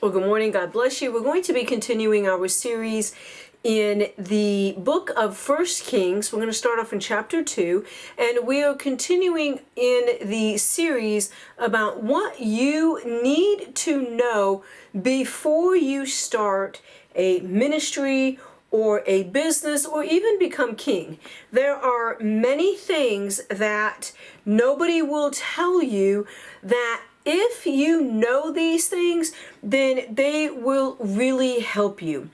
Well, good morning. God bless you. We're going to be continuing our series in the book of First Kings. We're going to start off in chapter 2, and we are continuing in the series about what you need to know before you start a ministry or a business or even become king. There are many things that nobody will tell you that if you know these things, then they will really help you.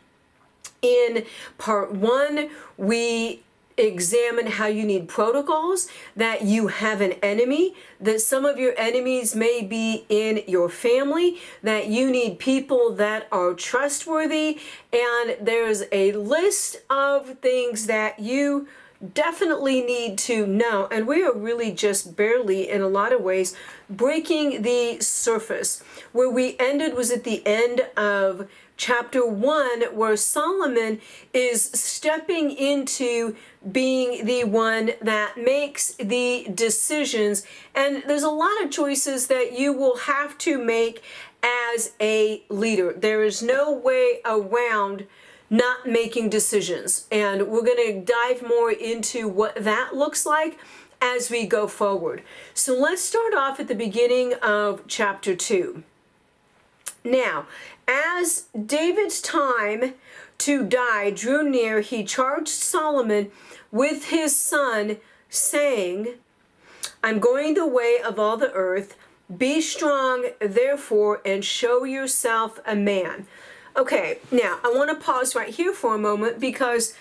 In part 1, we examine how you need protocols, that you have an enemy, that some of your enemies may be in your family, that you need people that are trustworthy, and there's a list of things that you definitely need to know. And we are really just barely, in a lot of ways, breaking the surface. Where we ended was at the end of chapter 1, where Solomon is stepping into being the one that makes the decisions. And there's a lot of choices that you will have to make as a leader. There is no way around not making decisions. And we're going to dive more into what that looks like as we go forward. So let's start off at the beginning of chapter 2. Now, as David's time to die drew near, he charged Solomon with his son, saying, I'm going the way of all the earth. Be strong, therefore, and show yourself a man. Okay, now I want to pause right here for a moment, because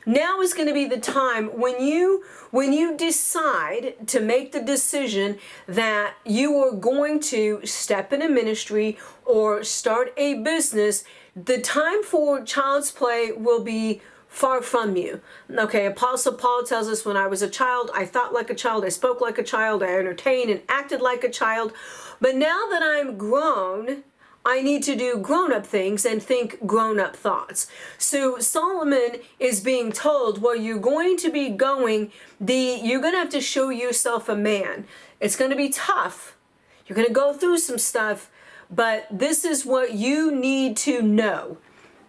now is going to be the time when you decide to make the decision that you are going to step in a ministry or start a business. The time for child's play will be far from you. Okay, Apostle Paul tells us, when I was a child, I thought like a child, I spoke like a child, I entertained and acted like a child. But now that I'm grown, I need to do grown-up things and think grown-up thoughts. So Solomon is being told, well, you're going to be going, you're going to have to show yourself a man. It's going to be tough. You're going to go through some stuff, but this is what you need to know.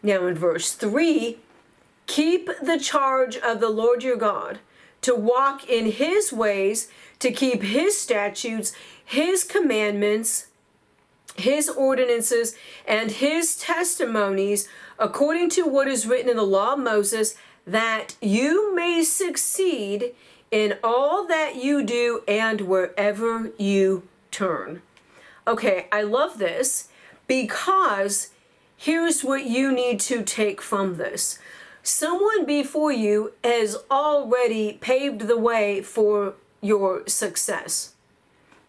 Now in verse 3, keep the charge of the Lord your God, to walk in his ways, to keep his statutes, his commandments, his ordinances, and his testimonies, according to what is written in the law of Moses, that you may succeed in all that you do and wherever you turn. Okay, I love this, because here's what you need to take from this. Someone before you has already paved the way for your success.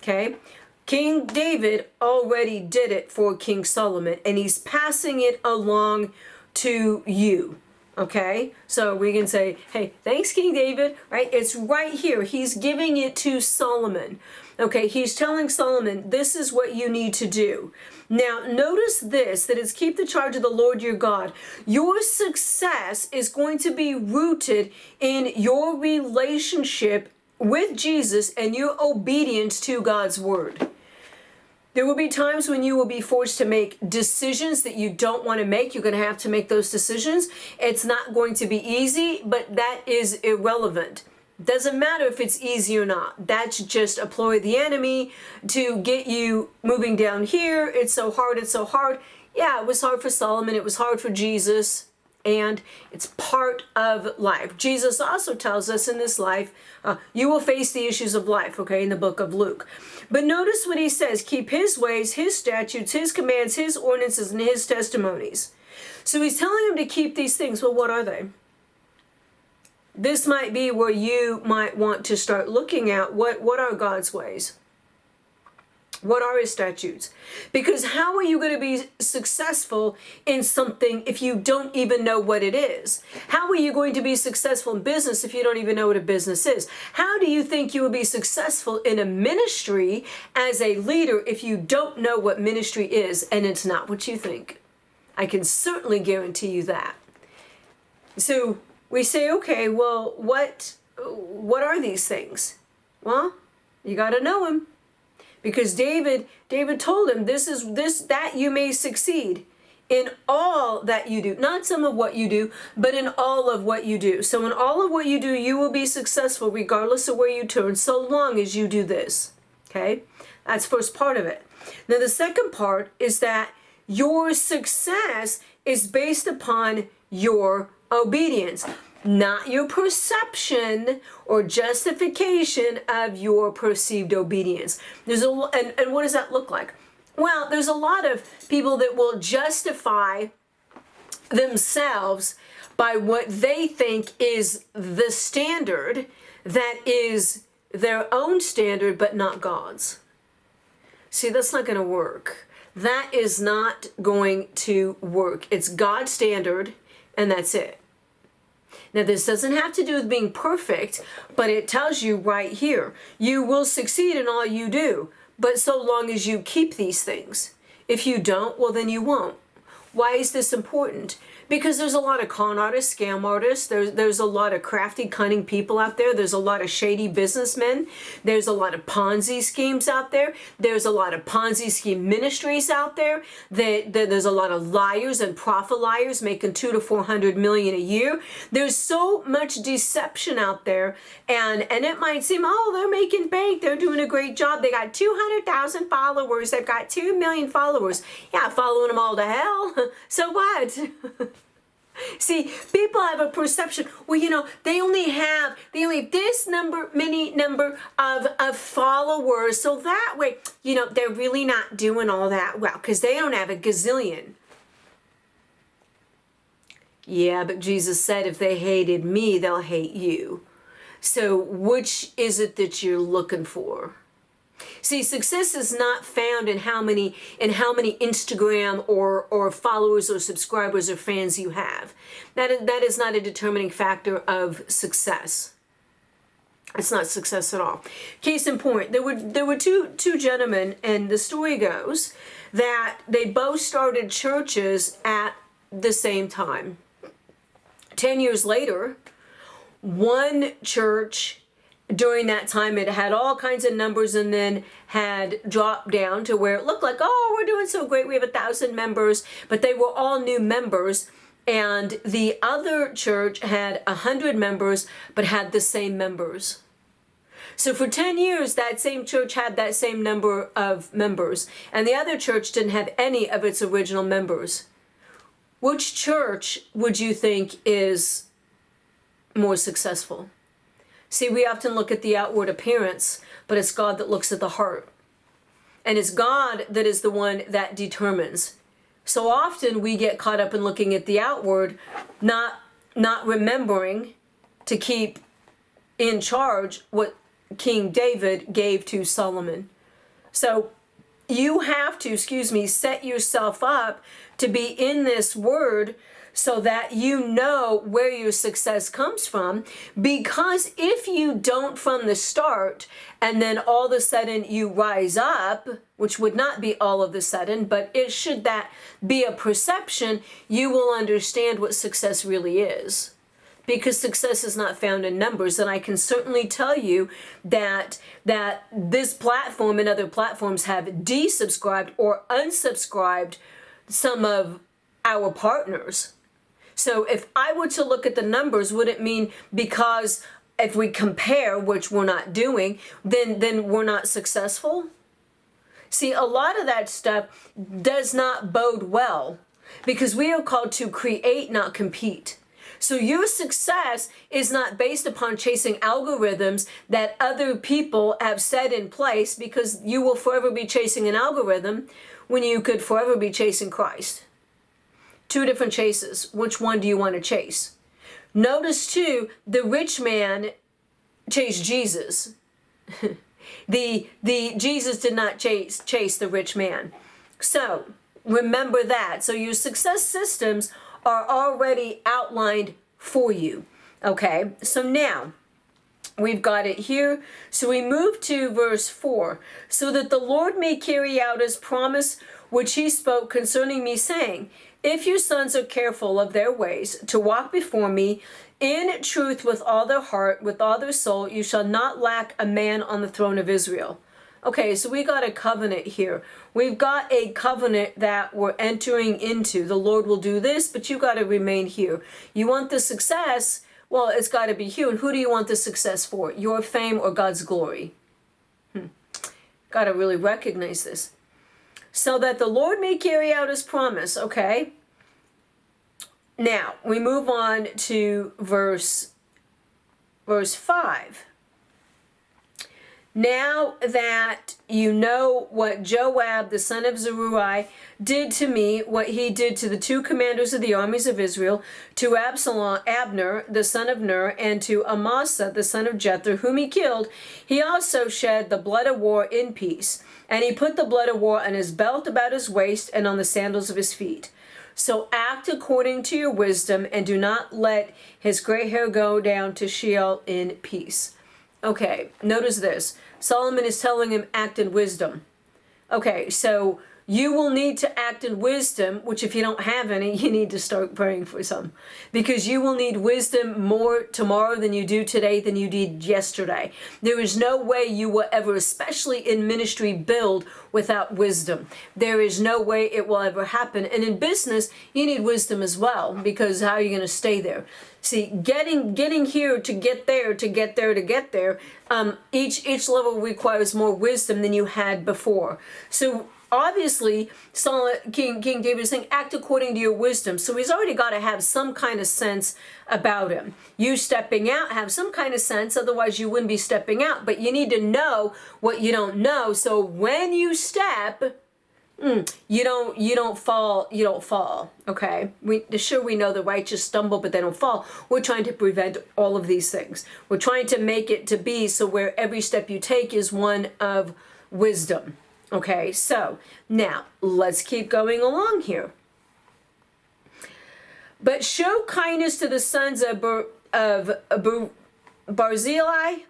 Okay? King David already did it for King Solomon, and he's passing it along to you. Okay? So we can say, hey, thanks, King David, right? It's right here. He's giving it to Solomon. Okay, he's telling Solomon, this is what you need to do. Now, notice this, that it's keep the charge of the Lord your God. Your success is going to be rooted in your relationship with Jesus and your obedience to God's word. There will be times when you will be forced to make decisions that you don't want to make. You're going to have to make those decisions. It's not going to be easy, but that is irrelevant. Doesn't matter if it's easy or not. That's just a ploy of the enemy to get you moving down here. It's so hard, it's so hard. Yeah, it was hard for Solomon. It was hard for Jesus. And it's part of life. Jesus also tells us in this life, you will face the issues of life, okay, in the book of Luke. But notice what he says, keep his ways, his statutes, his commands, his ordinances, and his testimonies. So he's telling him to keep these things. Well, what are they? This might be where you might want to start looking at what are God's ways? What are his statutes? Because how are you going to be successful in something if you don't even know what it is? How are you going to be successful in business if you don't even know what a business is? How do you think you will be successful in a ministry as a leader if you don't know what ministry is and it's not what you think? I can certainly guarantee you that. So we say, okay, well, what are these things? Well, you got to know them. Because David told him, that you may succeed in all that you do. Not some of what you do, but in all of what you do. So in all of what you do, you will be successful regardless of where you turn, so long as you do this. Okay? That's first part of it. Now the second part is that your success is based upon your obedience, not your perception or justification of your perceived obedience. And what does that look like? Well, there's a lot of people that will justify themselves by what they think is the standard that is their own standard, but not God's. See, that's not going to work. That is not going to work. It's God's standard, and that's it. Now, this doesn't have to do with being perfect, but it tells you right here, you will succeed in all you do, but so long as you keep these things. If you don't, well, then you won't. Why is this important? Because there's a lot of con artists, scam artists. There's a lot of crafty, cunning people out there. There's a lot of shady businessmen. There's a lot of Ponzi schemes out there. There's a lot of Ponzi scheme ministries out there. There's a lot of liars and prophet liars making $200 to $400 million a year. There's so much deception out there, and it might seem, oh, they're making bank. They're doing a great job. They got 200,000 followers. They've got 2 million followers. Yeah, following them all to hell. So what? See, people have a perception, well, they only have this many number of followers, so that way, they're really not doing all that well, because they don't have a gazillion. Yeah, but Jesus said if they hated me, they'll hate you. So which is it that you're looking for? See, success is not found in how many Instagram or followers or subscribers or fans you have. That is not a determining factor of success. It's not success at all. Case in point, there were two gentlemen, and the story goes that they both started churches at the same time. 10 years later, one church during that time, it had all kinds of numbers and then had dropped down to where it looked like, oh, we're doing so great. We have 1,000 members, but they were all new members. And the other church had 100 members, but had the same members. So for 10 years, that same church had that same number of members, and the other church didn't have any of its original members. Which church would you think is more successful? See, we often look at the outward appearance, but it's God that looks at the heart. And it's God that is the one that determines. So often we get caught up in looking at the outward, not remembering to keep in charge what King David gave to Solomon. So you have to, set yourself up to be in this word so that you know where your success comes from. Because if you don't from the start, and then all of a sudden you rise up, which would not be all of a sudden, but it should that be a perception, you will understand what success really is. Because success is not found in numbers. And I can certainly tell you that this platform and other platforms have desubscribed or unsubscribed some of our partners. So if I were to look at the numbers, would it mean because if we compare, which we're not doing, then we're not successful? See, a lot of that stuff does not bode well, because we are called to create, not compete. So your success is not based upon chasing algorithms that other people have set in place, because you will forever be chasing an algorithm when you could forever be chasing Christ. Two different chases. Which one do you want to chase? Notice too, the rich man chased Jesus. the Jesus did not chase the rich man. So remember that. So your success systems are already outlined for you. Okay, so now we've got it here. So we move to verse 4. So that the Lord may carry out his promise which he spoke concerning me, saying, if your sons are careful of their ways to walk before me in truth with all their heart, with all their soul, you shall not lack a man on the throne of Israel. Okay, so we got a covenant here. We've got a covenant that we're entering into. The Lord will do this, but you got to remain here. You want the success? Well, it's got to be here. And who do you want the success for? Your fame or God's glory? Got to really recognize this. So that the Lord may carry out his promise, okay? Now, we move on to verse 5. Now that you know what Joab, the son of Zeruiah, did to me, what he did to the two commanders of the armies of Israel, to Abner, the son of Ner, and to Amasa, the son of Jether, whom he killed, he also shed the blood of war in peace. And he put the blood of war on his belt about his waist and on the sandals of his feet. So act according to your wisdom, and do not let his gray hair go down to Sheol in peace. Okay, notice this. Solomon is telling him, act in wisdom. Okay, so you will need to act in wisdom, which if you don't have any, you need to start praying for some. Because you will need wisdom more tomorrow than you do today, than you did yesterday. There is no way you will ever, especially in ministry, build without wisdom. There is no way it will ever happen. And in business, you need wisdom as well, because how are you going to stay there? See, getting here to get there, to get there, to get there, each level requires more wisdom than you had before. So obviously, King David is saying, act according to your wisdom. So he's already got to have some kind of sense about him. You stepping out, have some kind of sense, otherwise you wouldn't be stepping out. But you need to know what you don't know. So when you step, you don't fall. Okay, we know the righteous stumble, but they don't fall. We're trying to prevent all of these things. We're trying to make it to be so where every step you take is one of wisdom. Okay, so now let's keep going along here. But show kindness to the sons of Barzillai,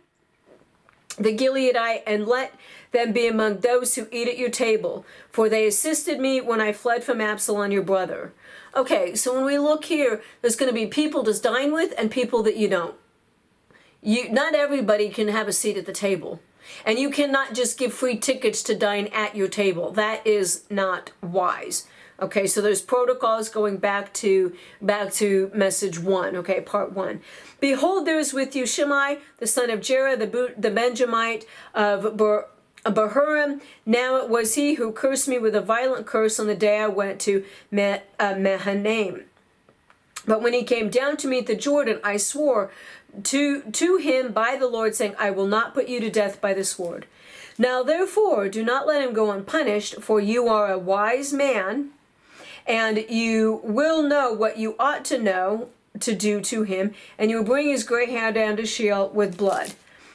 the Gileadite, and let them be among those who eat at your table, for they assisted me when I fled from Absalom your brother. Okay, so when we look here, there's going to be people to dine with and people that you don't. Not everybody can have a seat at the table. And you cannot just give free tickets to dine at your table. That is not wise. Okay, so there's protocols going back to message 1, okay, part 1. Behold, there is with you Shimei, the son of Jerah, the Benjamite of Bahurim. Now it was he who cursed me with a violent curse on the day I went to Mahanaim. But when he came down to me at the Jordan, I swore to him by the Lord, saying, I will not put you to death by the sword. Now therefore, do not let him go unpunished, for you are a wise man, and you will know what you ought to know to do to him, and you will bring his gray hair down to Sheol with blood.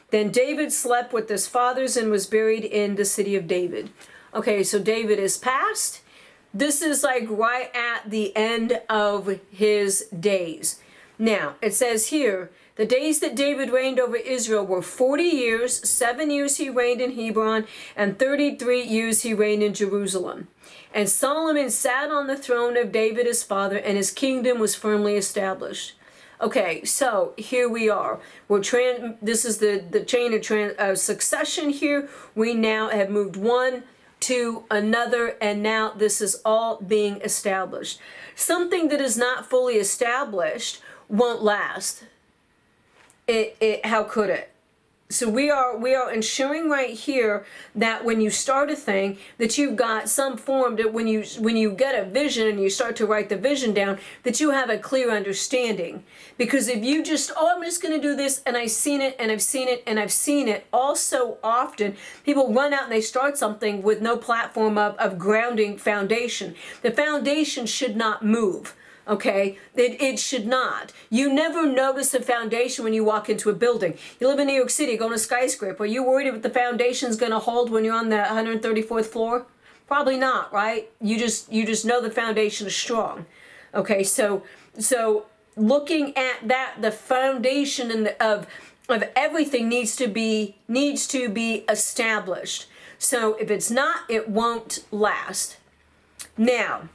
Then David slept with his fathers and was buried in the city of David. Okay, so David is passed. This is like right at the end of his days. Now, it says here, the days that David reigned over Israel were 40 years, 7 years he reigned in Hebron, and 33 years he reigned in Jerusalem. And Solomon sat on the throne of David his father, and his kingdom was firmly established. Okay, so here we are. This is the chain of succession here. We now have moved one to another, and now this is all being established. Something that is not fully established won't last. How could it? So we are ensuring right here that when you start a thing, that you've got some form that when you get a vision and you start to write the vision down, that you have a clear understanding. Because if you just, I'm just going to do this, and I've seen it, and I've seen it, and I've seen it all so often, people run out and they start something with no platform of grounding foundation. The foundation should not move. Okay, it should not. You never notice a foundation when you walk into a building. You live in New York City, go on a skyscraper. Are you worried if the foundation's going to hold when you're on the 134th floor? Probably not, right? You just know the foundation is strong. Okay, so looking at that, the foundation of everything needs to be established. So if it's not, it won't last. Now,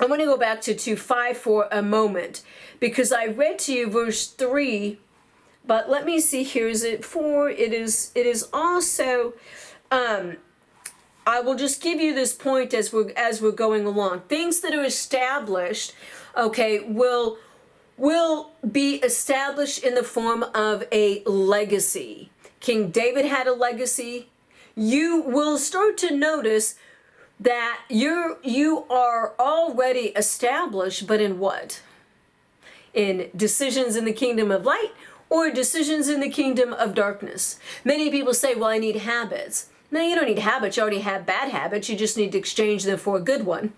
I want to go back to 2:5 for a moment, because I read to you verse 3, but let me see here. Is it 4? It is also I will just give you this point as we're going along. Things that are established, okay, will be established in the form of a legacy. King David had a legacy. You will start to notice that you are already established, but in what? In decisions in the kingdom of light or decisions in the kingdom of darkness. Many people say, well, I need habits. No, you don't need habits. You already have bad habits. You just need to exchange them for a good one.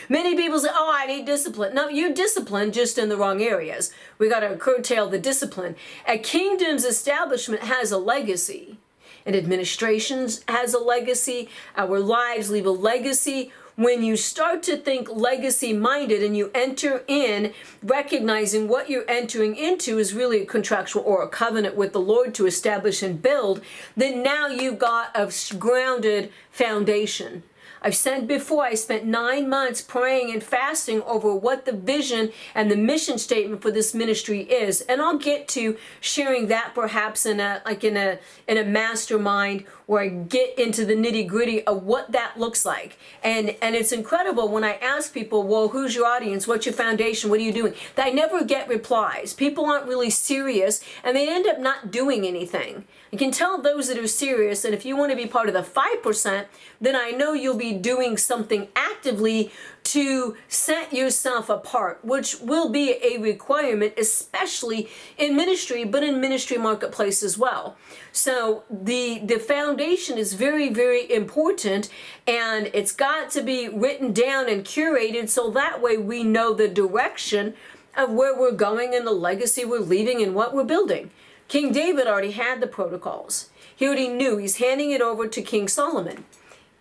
Many people say, oh, I need discipline. No, you're disciplined, just in the wrong areas. We got to curtail the discipline. A kingdom's establishment has a legacy. And administrations has a legacy. Our lives leave a legacy. When you start to think legacy-minded and you enter in recognizing what you're entering into is really a contractual or a covenant with the Lord to establish and build, then now you've got a grounded foundation. I've said before, I spent 9 months praying and fasting over what the vision and the mission statement for this ministry is, and I'll get to sharing that perhaps in a mastermind where I get into the nitty-gritty of what that looks like. And it's incredible when I ask people, well, who's your audience? What's your foundation? What are you doing? That I never get replies. People aren't really serious, and they end up not doing anything. You can tell those that are serious, and if you want to be part of the 5%, then I know you'll be doing something actively to set yourself apart, which will be a requirement, especially in ministry, but in ministry marketplace as well. So the foundation is very, very important, and it's got to be written down and curated so that way we know the direction of where we're going and the legacy we're leaving and what we're building. King David already had the protocols. He already knew. He's handing it over to King Solomon.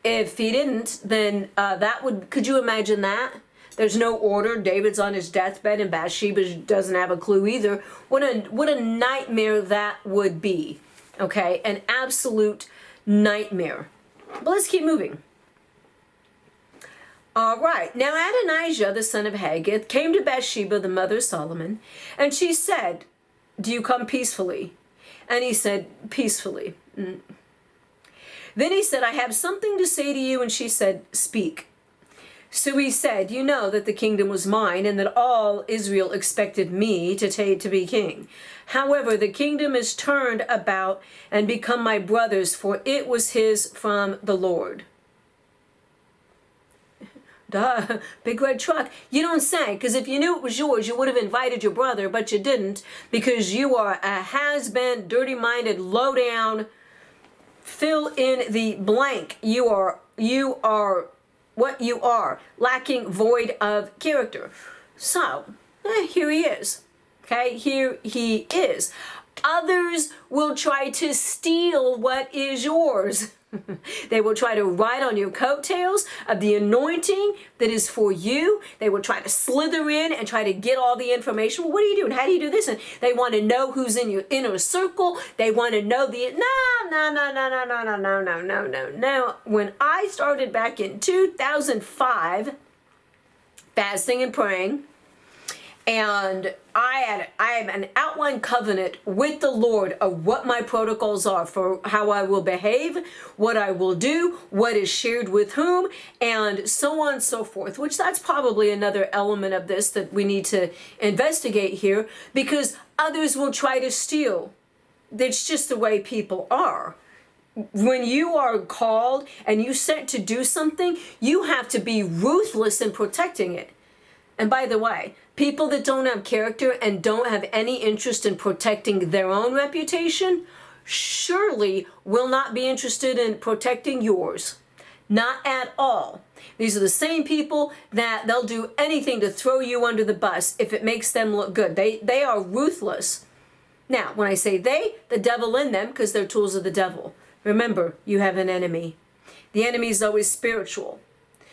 If he didn't, then could you imagine that? There's no order. David's on his deathbed and Bathsheba doesn't have a clue either. What a nightmare that would be. Okay, an absolute nightmare. But let's keep moving. All right. Now Adonijah, the son of Haggith, came to Bathsheba, the mother of Solomon, and she said, do you come peacefully? And he said, peacefully. Then he said, I have something to say to you. And she said, speak. So he said, you know that the kingdom was mine and that all Israel expected me to be king. However, the kingdom is turned about and become my brother's, for it was his from the Lord. Duh, big red truck. You don't say, because if you knew it was yours, you would have invited your brother, but you didn't, because you are a has-been, dirty-minded, low-down, fill in the blank. You are what you are, lacking void of character. So, here he is. Okay, here he is. Others will try to steal what is yours. They will try to ride on your coattails of the anointing that is for you. They will try to slither in and try to get all the information. Well, what are you doing? How do you do this? And they want to know who's in your inner circle. They want to know no. When I started back in 2005, fasting and praying, and I have an outline covenant with the Lord of what my protocols are for how I will behave, what I will do, what is shared with whom, and so on and so forth, which that's probably another element of this that we need to investigate here, because others will try to steal. That's just the way people are. When you are called and you set to do something, you have to be ruthless in protecting it. And by the way, people that don't have character and don't have any interest in protecting their own reputation surely will not be interested in protecting yours. Not at all. These are the same people that they'll do anything to throw you under the bus if it makes them look good. They are ruthless. Now, when I say they, the devil in them, because they're tools of the devil. Remember, you have an enemy. The enemy is always spiritual.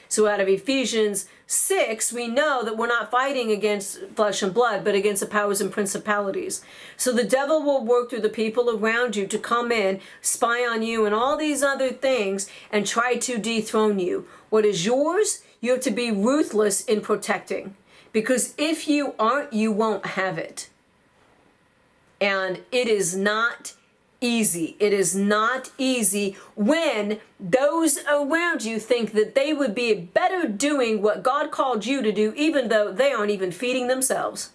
So out of Ephesians 6, we know that we're not fighting against flesh and blood, but against the powers and principalities. So the devil will work through the people around you to come in, spy on you, and all these other things, and try to dethrone you. What is yours, you have to be ruthless in protecting. Because if you aren't, you won't have it. And it is not easy. It is not easy when those around you think that they would be better doing what God called you to do, even though they aren't even feeding themselves.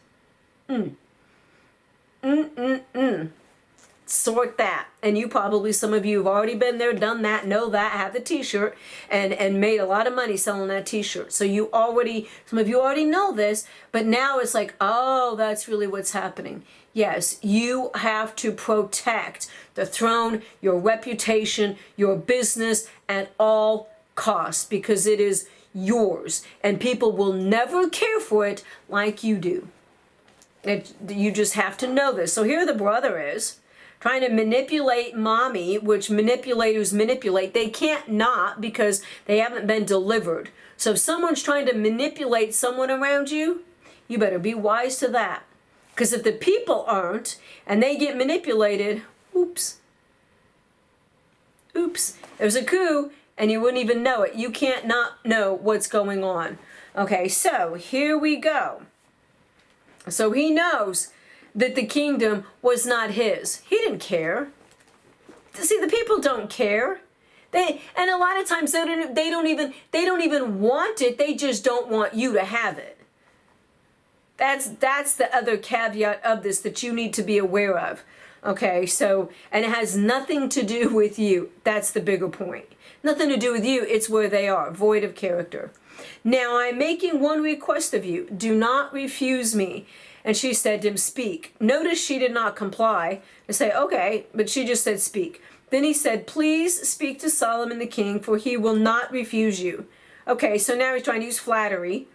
Sort that. And you probably, some of you have already been there, done that, know that, have the t-shirt, and made a lot of money selling that t-shirt. So you already, some of you already know this, but now it's like, oh, that's really what's happening. Yes, you have to protect the throne, your reputation, your business at all costs, because it is yours, and people will never care for it like you do. You just have to know this. So here the brother is trying to manipulate mommy, which manipulators manipulate. They can't not, because they haven't been delivered. So if someone's trying to manipulate someone around you, you better be wise to that. Because if the people aren't, and they get manipulated, oops, there's a coup, and you wouldn't even know it. You can't not know what's going on. Okay, so here we go. So he knows that the kingdom was not his. He didn't care. See, the people don't care. And a lot of times they don't even want it. They just don't want you to have it. That's the other caveat of this that you need to be aware of. Okay, so, and it has nothing to do with you. That's the bigger point. Nothing to do with you. It's where they are, void of character. Now I'm making one request of you. Do not refuse me. And she said to him, speak. Notice she did not comply and say, okay, but she just said, speak. Then he said, please speak to Solomon the king, for he will not refuse you. Okay, so now he's trying to use flattery.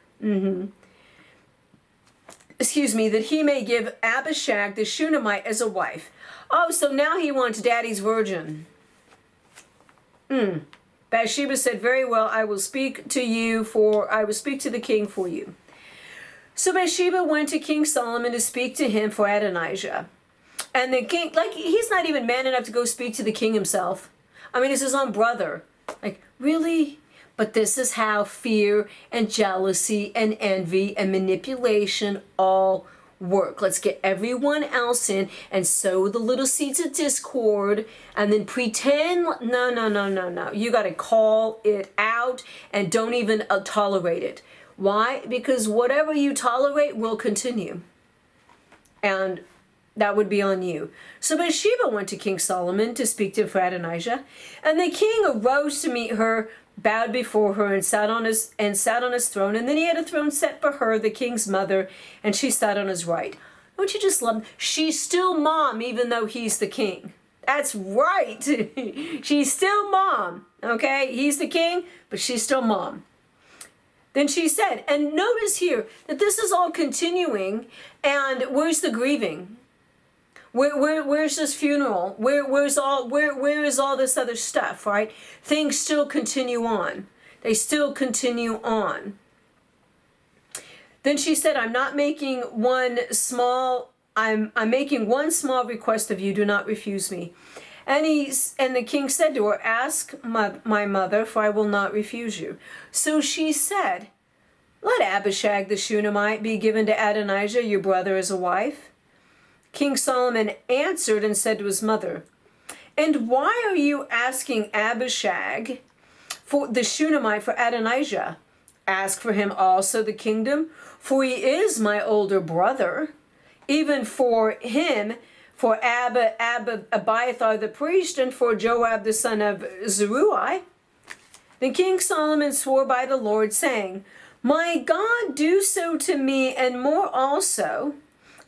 Excuse me, that he may give Abishag the Shunammite as a wife. Oh, so now he wants daddy's virgin. Bathsheba said, very well, I will speak to the king for you. So Bathsheba went to King Solomon to speak to him for Adonijah. And the king, like, he's not even man enough to go speak to the king himself. I mean, it's his own brother. Like, really? But this is how fear and jealousy and envy and manipulation all work. Let's get everyone else in and sow the little seeds of discord and then pretend. No. You got to call it out and don't even tolerate it. Why? Because whatever you tolerate will continue. And that would be on you. So Bathsheba went to King Solomon to speak to him for Adonijah. And the king arose to meet her, bowed before her, and sat on his throne. And then he had a throne set for her, the king's mother, and she sat on his right. Don't you just love? She's still mom, even though he's the king. That's right. She's still mom. Okay, he's the king, but she's still mom. Then she said, and notice here that this is all continuing, and where's the grieving? Where's this funeral? Where is all this other stuff, right? Things still continue on. They still continue on. Then she said, I'm making one small request of you, do not refuse me. And the king said to her, ask my mother, for I will not refuse you. So she said, let Abishag the Shunammite be given to Adonijah, your brother, as a wife. King Solomon answered and said to his mother, and why are you asking Abishag for the Shunammite for Adonijah? Ask for him also the kingdom, for he is my older brother. Even for him, for Abiathar the priest, and for Joab the son of Zeruiah. Then King Solomon swore by the Lord, saying, my God, do so to me, and more also,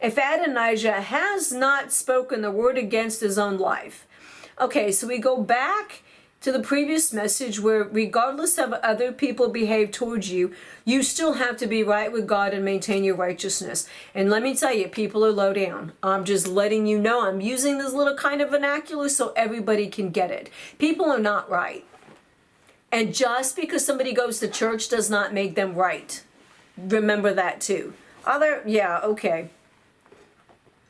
if Adonijah has not spoken the word against his own life. Okay, so we go back to the previous message where regardless of other people behave towards you, you still have to be right with God and maintain your righteousness. And let me tell you, people are low down. I'm just letting you know. I'm using this little kind of vernacular so everybody can get it. People are not right. And just because somebody goes to church does not make them right. Remember that too. Yeah, okay.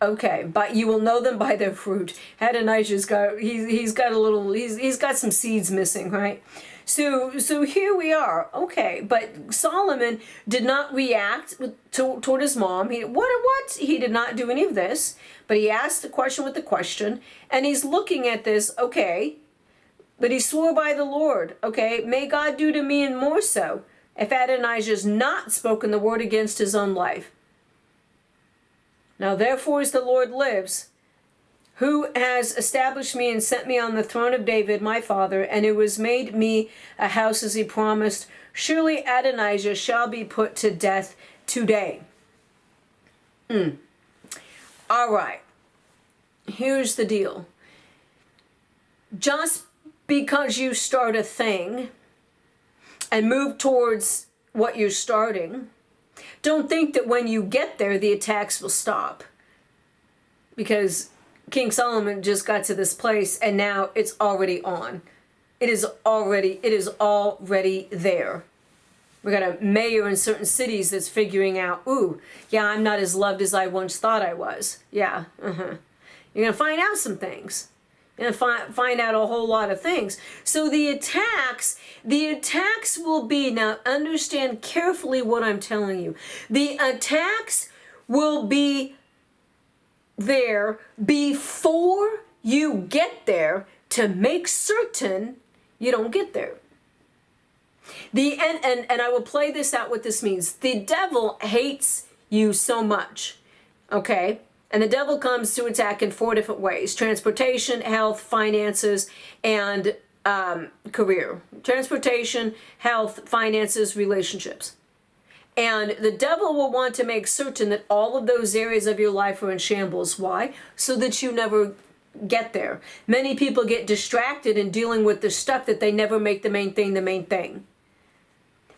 Okay, but you will know them by their fruit. Adonijah's got he's got a little he's got some seeds missing, right? So here we are. Okay, but Solomon did not react toward his mom. What? He did not do any of this, but he asked the question with the question, and he's looking at this. Okay, but he swore by the Lord. Okay, may God do to me and more so, if Adonijah's not spoken the word against his own life. Now therefore as the Lord lives, who has established me and set me on the throne of David my father, and who has made me a house as he promised, surely Adonijah shall be put to death today. All right, here's the deal. Just because you start a thing and move towards what you're starting, don't think that when you get there, the attacks will stop. Because King Solomon just got to this place and now it's already on. It is already there. We got a mayor in certain cities that's figuring out, ooh, yeah, I'm not as loved as I once thought I was. Yeah, You're going to find out some things. You're going to find out a whole lot of things. So the attacks will be, now understand carefully what I'm telling you. The attacks will be there before you get there to make certain you don't get there. And I will play this out what this means. The devil hates you so much, okay? And the devil comes to attack in 4 different ways: transportation, health, finances, and career. Transportation, health, finances, relationships. And the devil will want to make certain that all of those areas of your life are in shambles. Why? So that you never get there. Many people get distracted in dealing with the stuff that they never make the main thing the main thing.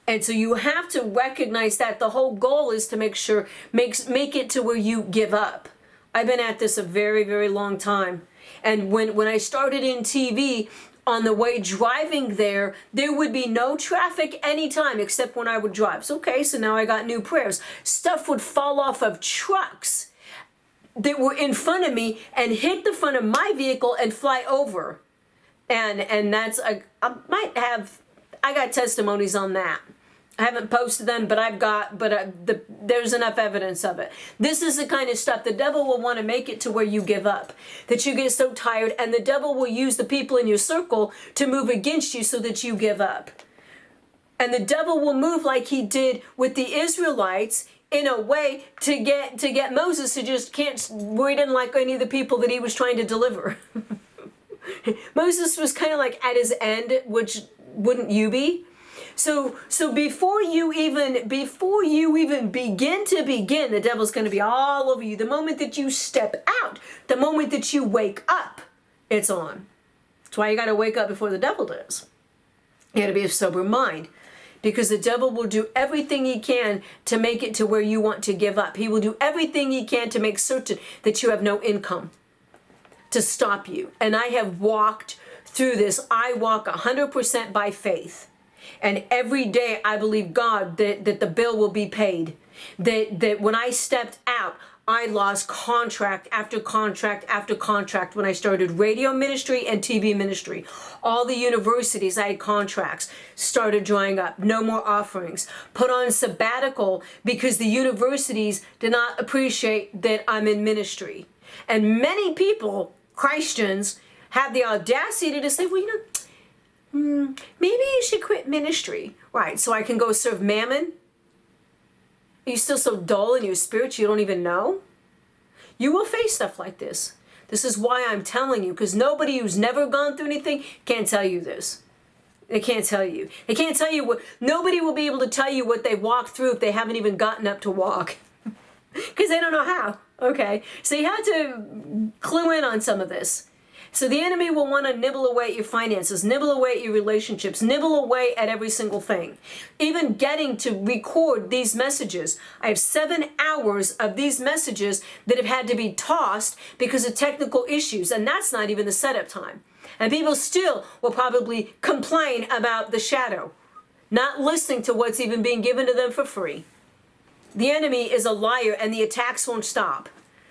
And so you have to recognize that the whole goal is to make it to where you give up. I've been at this a very, very long time. And when I started in TV, on the way driving there would be no traffic anytime except when I would drive. So, okay, so now I got new prayers. Stuff would fall off of trucks that were in front of me and hit the front of my vehicle and fly over. And that's, I got testimonies on that. I haven't posted them, but there's enough evidence of it. This is the kind of stuff the devil will want to make it to where you give up, that you get so tired, and the devil will use the people in your circle to move against you so that you give up. And the devil will move like he did with the Israelites in a way to get Moses to just where he didn't like any of the people that he was trying to deliver. Moses was kind of like at his end, which wouldn't you be? So before you even begin, the devil's going to be all over you. The moment that you step out, the moment that you wake up, it's on. That's why you got to wake up before the devil does. You got to be of sober mind, because the devil will do everything he can to make it to where you want to give up. He will do everything he can to make certain that you have no income, to stop you. And I have walked through this. I walk 100% by faith. And every day I believe God that the bill will be paid. That when I stepped out, I lost contract after contract after contract when I started radio ministry and TV ministry. All the universities I had contracts started drying up. No more offerings. Put on sabbatical because the universities did not appreciate that I'm in ministry. And many people, Christians, have the audacity to say, well, maybe you should quit ministry. Right, so I can go serve mammon? Are you still so dull in your spirit you don't even know? You will face stuff like this. This is why I'm telling you, because nobody who's never gone through anything can tell you this. They can't tell you. They can't tell you what, nobody will be able to tell you what they walked through if they haven't even gotten up to walk. Because they don't know how. Okay, so you have to clue in on some of this. So the enemy will want to nibble away at your finances, nibble away at your relationships, nibble away at every single thing. Even getting to record these messages. I have 7 hours of these messages that have had to be tossed because of technical issues, and that's not even the setup time. And people still will probably complain about the shadow, not listening to what's even being given to them for free. The enemy is a liar, and the attacks won't stop.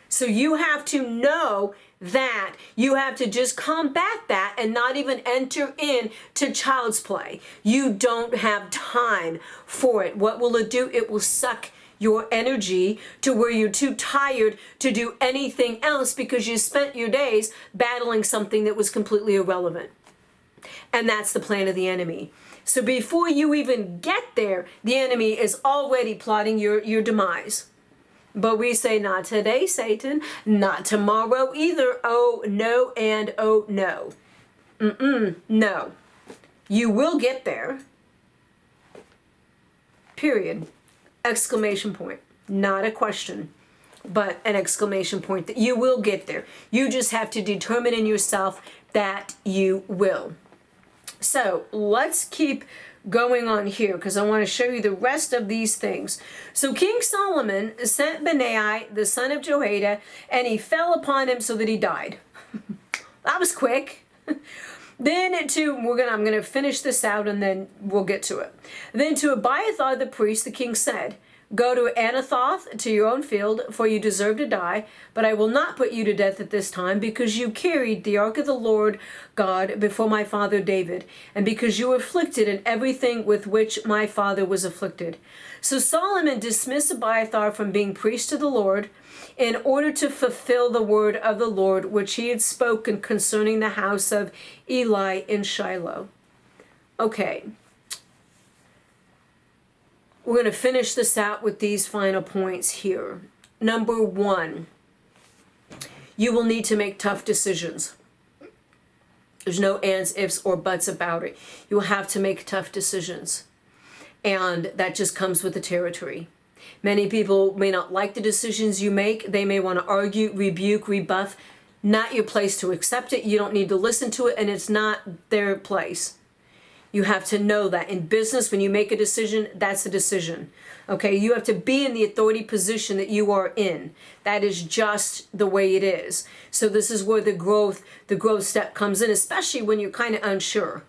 So you have to know that you have to just combat that and not even enter into child's play. You don't have time for it. What will it do? It will suck your energy to where you're too tired to do anything else because you spent your days battling something that was completely irrelevant. And that's the plan of the enemy. So before you even get there, the enemy is already plotting your demise. But we say, not today, Satan, not tomorrow either. Oh, no, and oh, no. No. You will get there. Period. Exclamation point. Not a question, but an exclamation point that you will get there. You just have to determine in yourself that you will. So let's keep going on here because I want to show you the rest of these things. So King Solomon sent Benaiah, the son of Jehoiada, and he fell upon him so that he died. That was quick. Then I'm going to finish this out and then we'll get to it. Then to Abiathar the priest, the king said, "Go to Anathoth, to your own field, for you deserve to die, but I will not put you to death at this time, because you carried the ark of the Lord God before my father David, and because you were afflicted in everything with which my father was afflicted." So Solomon dismissed Abiathar from being priest to the Lord in order to fulfill the word of the Lord which he had spoken concerning the house of Eli in Shiloh. Okay. We're going to finish this out with these final points here. Number one, you will need to make tough decisions. There's no ands, ifs, or buts about it. You will have to make tough decisions. And that just comes with the territory. Many people may not like the decisions you make. They may want to argue, rebuke, rebuff. Not your place to accept it. You don't need to listen to it, and it's not their place. You have to know that in business, when you make a decision, that's a decision. Okay, you have to be in the authority position that you are in. That is just the way it is. So this is where the growth step comes in, especially when you're kind of unsure.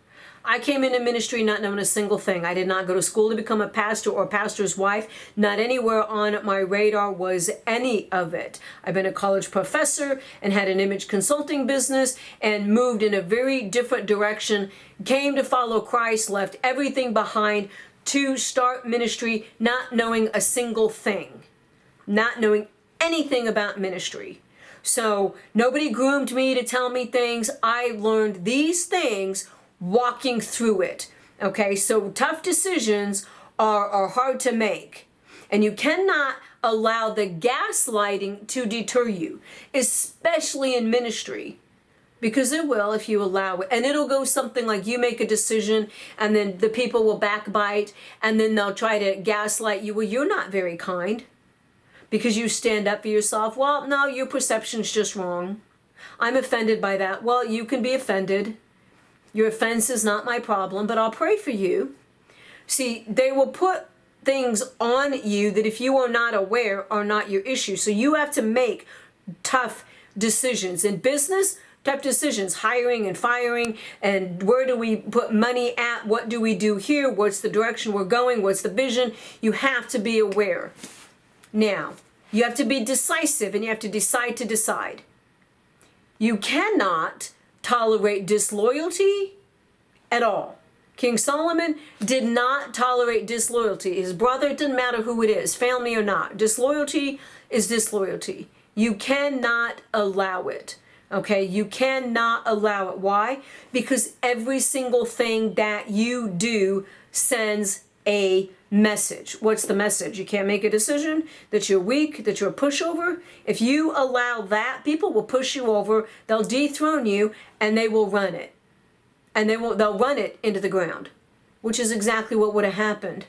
I came into ministry not knowing a single thing. I did not go to school to become a pastor or a pastor's wife. Not anywhere on my radar was any of it. I've been a college professor and had an image consulting business and moved in a very different direction, came to follow Christ, left everything behind to start ministry, not knowing a single thing, not knowing anything about ministry. So nobody groomed me to tell me things. I learned these things walking through it. Okay, so tough decisions are hard to make, and you cannot allow the gaslighting to deter you, especially in ministry, because it will if you allow it. And it'll go something like you make a decision and then the people will backbite and then they'll try to gaslight you. Well, you're not very kind because you stand up for yourself. Well, no, your perception's just wrong. I'm offended by that. Well, you can be offended. Your offense is not my problem, but I'll pray for you. See, they will put things on you that if you are not aware are not your issue. So you have to make tough decisions. In business, tough decisions, hiring and firing, and where do we put money at? What do we do here? What's the direction we're going? What's the vision? You have to be aware. Now, you have to be decisive and you have to decide to decide. You cannot tolerate disloyalty at all. King Solomon did not tolerate disloyalty. His brother, it doesn't matter who it is, family or not. Disloyalty is disloyalty. You cannot allow it. Okay, you cannot allow it. Why? Because every single thing that you do sends a message. What's the message? You can't make a decision, that you're weak, that you're a pushover. If you allow that, people will push you over, they'll dethrone you, and they will run it. And they'll run it into the ground, which is exactly what would have happened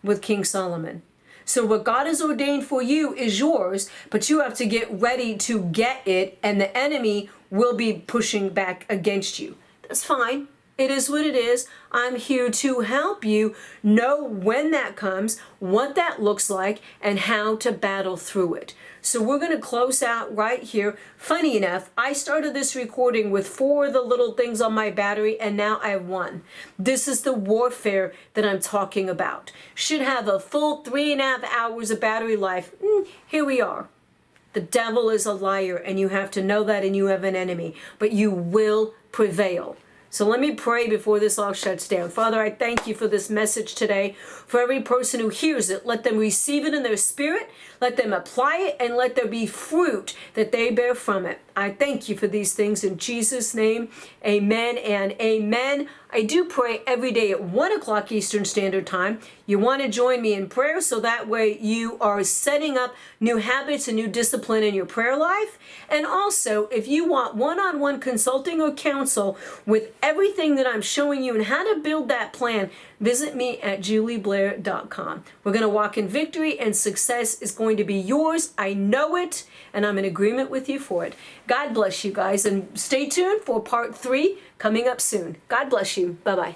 with King Solomon. So what God has ordained for you is yours, but you have to get ready to get it, and the enemy will be pushing back against you. That's fine. It is what it is. I'm here to help you know when that comes, what that looks like, and how to battle through it. So we're going to close out right here. Funny enough, I started this recording with 4 of the little things on my battery, and now I have 1. This is the warfare that I'm talking about. Should have a full 3.5 hours of battery life. Here we are. The devil is a liar, and you have to know that, and you have an enemy. But you will prevail. So let me pray before this all shuts down. Father, I thank you for this message today. For every person who hears it, let them receive it in their spirit, let them apply it, and let there be fruit that they bear from it. I thank you for these things in Jesus' name. Amen and amen. I do pray every day at 1 o'clock Eastern Standard Time. You want to join me in prayer so that way you are setting up new habits and new discipline in your prayer life. And also, if you want one-on-one consulting or counsel with everything that I'm showing you and how to build that plan, visit me at julieblair.com. We're going to walk in victory, and success is going to be yours. I know it, and I'm in agreement with you for it. God bless you guys, and stay tuned for part 3 coming up soon. God bless you. Bye-bye.